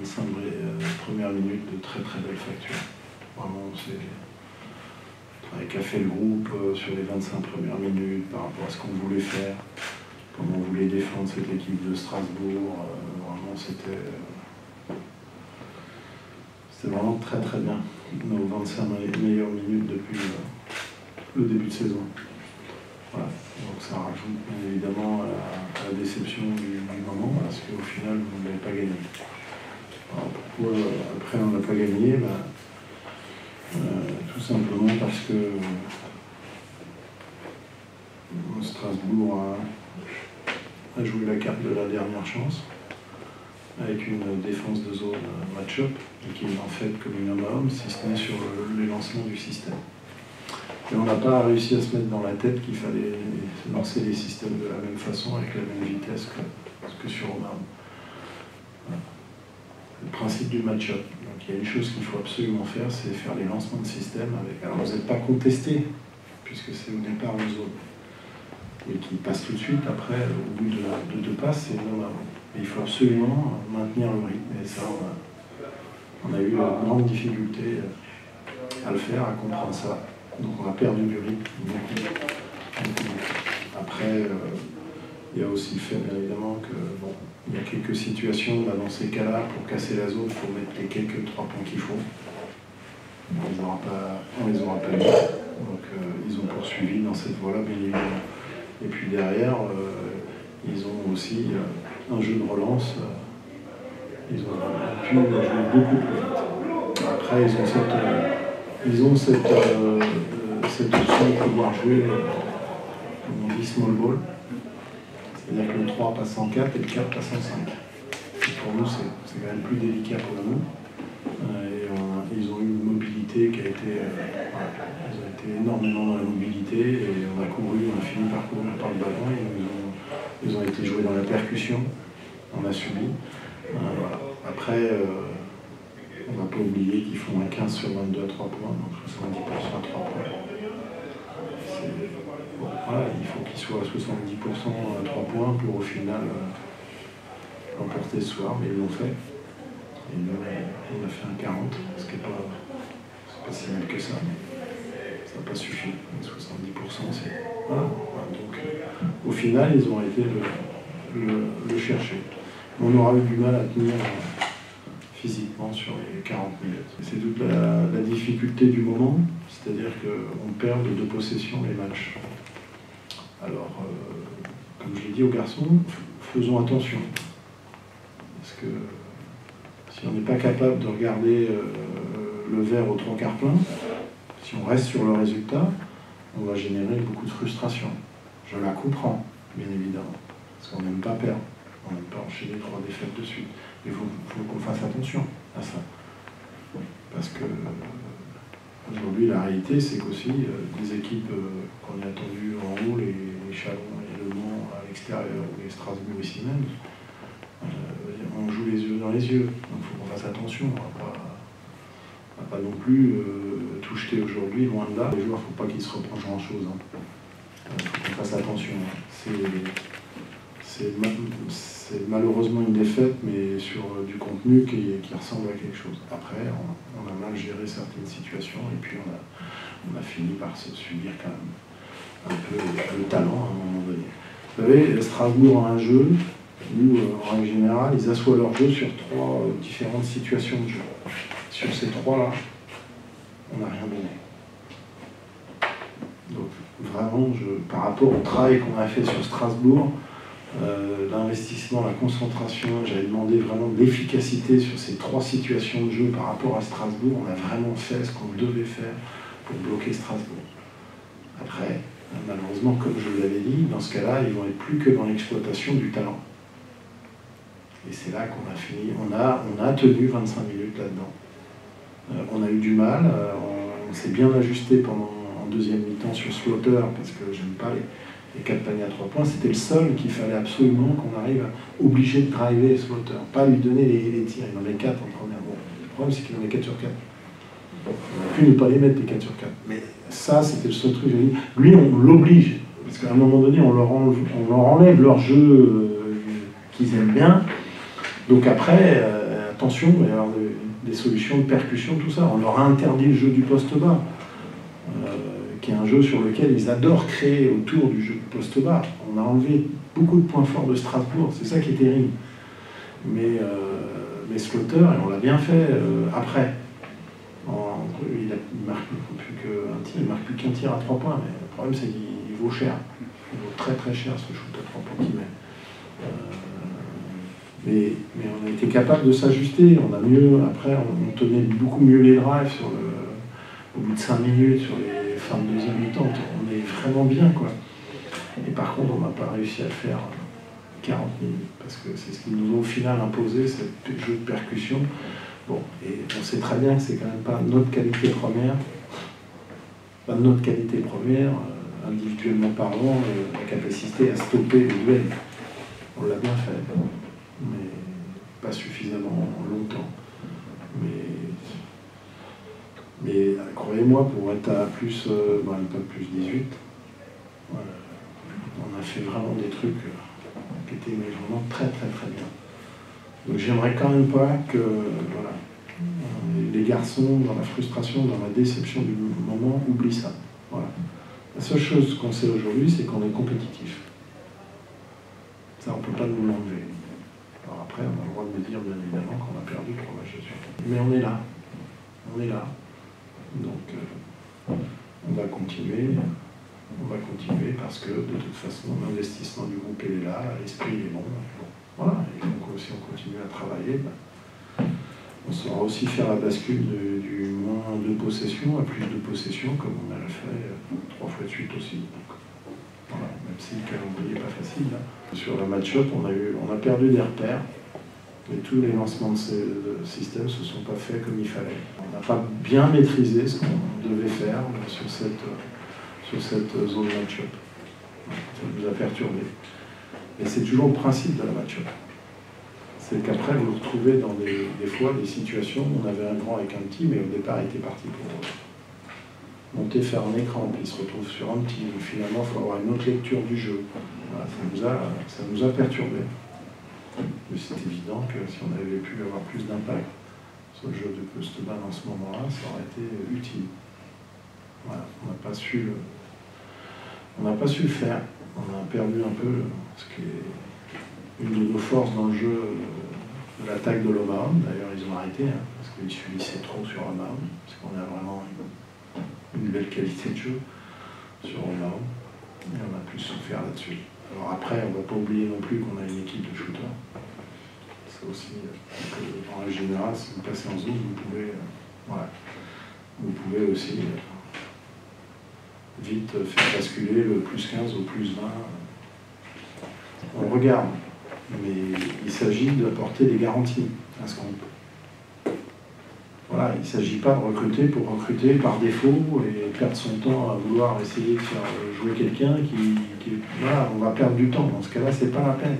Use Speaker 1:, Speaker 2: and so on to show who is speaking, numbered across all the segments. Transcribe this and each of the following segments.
Speaker 1: 25 premières minutes de très très belle facture. Vraiment, c'est le travail qu'a fait le groupe sur les 25 premières minutes par rapport à ce qu'on voulait faire, comment on voulait défendre cette équipe de Strasbourg. Vraiment, c'était vraiment très très bien. Nos 25 meilleures minutes depuis le début de saison. Voilà. Donc ça rajoute bien évidemment à la déception du moment, parce qu'au final, vous n'avez pas gagné. Alors, pourquoi après on n'a pas gagné? Tout simplement parce que Strasbourg a joué la carte de la dernière chance, avec une défense de zone match-up, et qui en fait comme une homme à homme, si ce n'est sur les lancements du système. Et on n'a pas réussi à se mettre dans la tête qu'il fallait lancer les systèmes de la même façon, avec la même vitesse que sur Romain. Voilà. Le principe du match-up. Donc il y a une chose qu'il faut absolument faire, c'est faire les lancements de système avec. Alors vous n'êtes pas contesté, puisque c'est au départ une zone. Et qui passe tout de suite, après, au bout de 2 passes, c'est non avant. Mais il faut absolument maintenir le rythme. Et ça, on a eu une grande difficulté à le faire, à comprendre ça. Donc on a perdu du rythme. Après, il y a aussi le fait, bien évidemment, que bon, il y a quelques situations dans ces cas-là, pour casser la zone, il faut mettre les quelques 3 points qu'il faut. On les aura pas mis. Donc ils ont poursuivi dans cette voie-là, bien évidemment. Et puis derrière, ils ont aussi un jeu de relance. Ils ont pu jouer beaucoup plus vite. Après, ils ont cette option de pouvoir jouer, comme on dit, small ball. C'est-à-dire que le 3 passe en 4 et le 4 passe en 5. Et pour nous, c'est quand même plus délicat pour nous. Ils ont eu une mobilité qui a été... ils ont été énormément dans la mobilité et on a fini par courir par le ballon et ils ont été joués dans la percussion. On a subi. Voilà. Après, on n'a pas oublié qu'ils font un 15 sur 22 à 3 points, donc 70% à 3 points. Bon, voilà, il faut qu'ils soient à 70% à 3 points pour au final l'emporter ce soir, mais ils l'ont fait. Et nous, on a fait un 40, ce qui n'est pas si mal que ça, mais ça n'a pas suffi. 70%, c'est... Voilà. Donc, au final, ils ont été le chercher. On aura eu du mal à tenir physiquement sur les 40 minutes. C'est toute la difficulté du moment, c'est-à-dire qu'on perd de 2 possessions les matchs. Alors, comme je l'ai dit aux garçons, faisons attention. Parce que si on n'est pas capable de regarder le verre aux 3 quarts plein, si on reste sur le résultat, on va générer beaucoup de frustration. Je la comprends, bien évidemment, parce qu'on n'aime pas perdre, on n'aime pas enchaîner 3 défaites de suite. Mais il faut qu'on fasse attention à ça. Parce que aujourd'hui, la réalité, c'est qu'aussi des équipes qu'on a attendues en haut, les Chalons et Le Mans à l'extérieur, ou les Strasbourg ici même, on joue les yeux dans les yeux. Donc il faut qu'on fasse attention. On ne va pas non plus tout jeter aujourd'hui, loin de là. Les joueurs, il ne faut pas qu'ils se reprochent grand-chose. Il faut qu'on fasse attention. C'est malheureusement une défaite, mais sur du contenu qui ressemble à quelque chose. Après, on a mal géré certaines situations, et puis on a fini par se subir quand même un peu le talent à un moment donné. Vous savez, Strasbourg a un jeu où, en règle générale, ils assoient leur jeu sur 3 différentes situations de jeu. Sur ces 3-là, on n'a rien donné. Donc, vraiment, par rapport au travail qu'on a fait sur Strasbourg, l'investissement, la concentration, j'avais demandé vraiment de l'efficacité sur ces 3 situations de jeu par rapport à Strasbourg. On a vraiment fait ce qu'on devait faire pour bloquer Strasbourg. Après, malheureusement, comme je vous l'avais dit, dans ce cas-là, ils vont être plus que dans l'exploitation du talent. Et c'est là qu'on a fini. On a tenu 25 minutes là-dedans. On a eu du mal, on s'est bien ajusté en deuxième mi-temps sur Slaughter, parce que j'aime pas les 4 paniers à 3 points. C'était le seul qu'il fallait absolument qu'on arrive à obliger de driver Slaughter, pas lui donner les tirs. Il en avait 4 en première. Bon, le problème, c'est qu'il en avait 4 sur 4. On a pu ne pas les mettre, les 4 sur 4. Mais ça, c'était le seul truc. Lui, on l'oblige, parce qu'à un moment donné, on leur enlève leur jeu qu'ils aiment bien. Donc après, attention, il va y avoir des solutions de percussion, tout ça. On leur a interdit le jeu du poste bas, qui est un jeu sur lequel ils adorent créer autour du jeu du poste bas. On a enlevé beaucoup de points forts de Strasbourg, c'est ça qui est terrible. Mais Slaughter, et on l'a bien fait après. Il marque plus qu'un tir à 3 points, mais le problème c'est qu'il vaut cher. Il vaut très très cher ce shoot à 3 points qu'il met. Mais on a été capable de s'ajuster. Après on tenait beaucoup mieux les drives au bout de 5 minutes, sur les fins de deuxième mi-temps. On est vraiment bien, quoi. Et par contre, on n'a pas réussi à le faire 40 minutes, parce que c'est ce qu'ils nous ont au final imposé, ce jeu de percussion. Bon, et on sait très bien que c'est quand même pas notre qualité première, individuellement parlant, la capacité à stopper le duel. On l'a bien fait, mais pas suffisamment longtemps. Mais croyez-moi, pour être à plus, pas plus 18, on a fait vraiment des trucs qui étaient vraiment très très très bien. Donc j'aimerais quand même pas que les garçons, dans la frustration, dans la déception du moment, oublient ça. Voilà. La seule chose qu'on sait aujourd'hui, c'est qu'on est compétitif. Ça, on ne peut pas nous l'enlever. Alors après, on a le droit de me dire, bien évidemment, qu'on a perdu 3 matchs de suite. Mais on est là. On est là. Donc, on va continuer. On va continuer parce que, de toute façon, l'investissement du groupe est là, l'esprit est bon. Voilà. Et donc, si on continue à travailler, on saura aussi faire la bascule du moins de possession à plus de possession, comme on a fait 3 fois de suite aussi. Donc, voilà. Même si le calendrier n'est pas facile. Là. Sur le match-up, on a perdu des repères. Et tous les lancements de système ne se sont pas faits comme il fallait. On n'a pas bien maîtrisé ce qu'on devait faire sur cette zone match-up. Ça nous a perturbé. Et c'est toujours le principe de la match-up. C'est qu'après, vous vous retrouvez dans des fois des situations où on avait un grand avec un petit, mais au départ, il était parti pour monter, faire un écran, puis il se retrouve sur un petit. Donc finalement, il faut avoir une autre lecture du jeu. Voilà, ça nous a perturbés. Mais c'est évident que si on avait pu avoir plus d'impact sur le jeu de poste bas dans ce moment-là, ça aurait été utile. Voilà, on n'a pas su le faire. On a perdu un peu ce qui est une de nos forces dans le jeu de l'attaque de l'Omaha. D'ailleurs, ils ont arrêté, parce qu'ils subissaient trop sur Omaha, parce qu'on a vraiment une belle qualité de jeu sur Omaha. Et on a plus souffert là-dessus. Alors après, on ne va pas oublier non plus qu'on a une équipe de shooters. C'est aussi, en règle générale, si vous passez en zone, vous pouvez aussi vite faire basculer le plus 15 au plus 20. On regarde, mais il s'agit d'apporter des garanties à ce qu'on... Voilà, il ne s'agit pas de recruter pour recruter par défaut et perdre son temps à vouloir essayer de faire jouer quelqu'un qui... Voilà, on va perdre du temps. Dans ce cas-là, c'est pas la peine.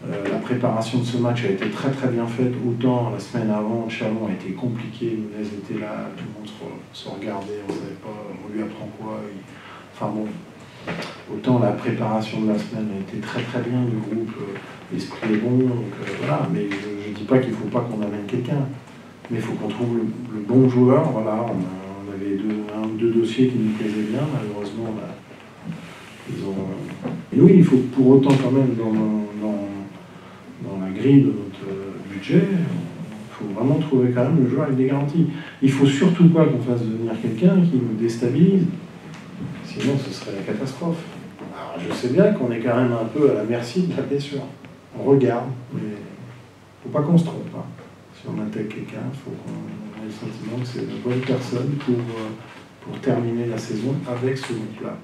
Speaker 1: La préparation de ce match a été très très bien faite. Autant la semaine avant, Chalon a été compliqué. Nunez était là, tout le monde se regardait, on ne savait pas, on lui apprend quoi. Enfin bon, autant la préparation de la semaine a été très très bien du groupe. L'esprit est bon, donc voilà. Mais je ne dis pas qu'il ne faut pas qu'on amène quelqu'un. Mais il faut qu'on trouve le bon joueur. Voilà, on avait deux dossiers qui nous plaisaient bien. Malheureusement, et nous, il faut pour autant quand même dans la grille de notre budget, il faut vraiment trouver quand même le joueur avec des garanties. Il ne faut surtout pas qu'on fasse venir quelqu'un qui nous déstabilise, sinon ce serait la catastrophe. Alors je sais bien qu'on est quand même un peu à la merci de la blessure. On regarde, mais il ne faut pas qu'on se trompe. Si on intègre quelqu'un, il faut qu'on ait le sentiment que c'est la bonne personne pour terminer la saison avec ce groupe-là.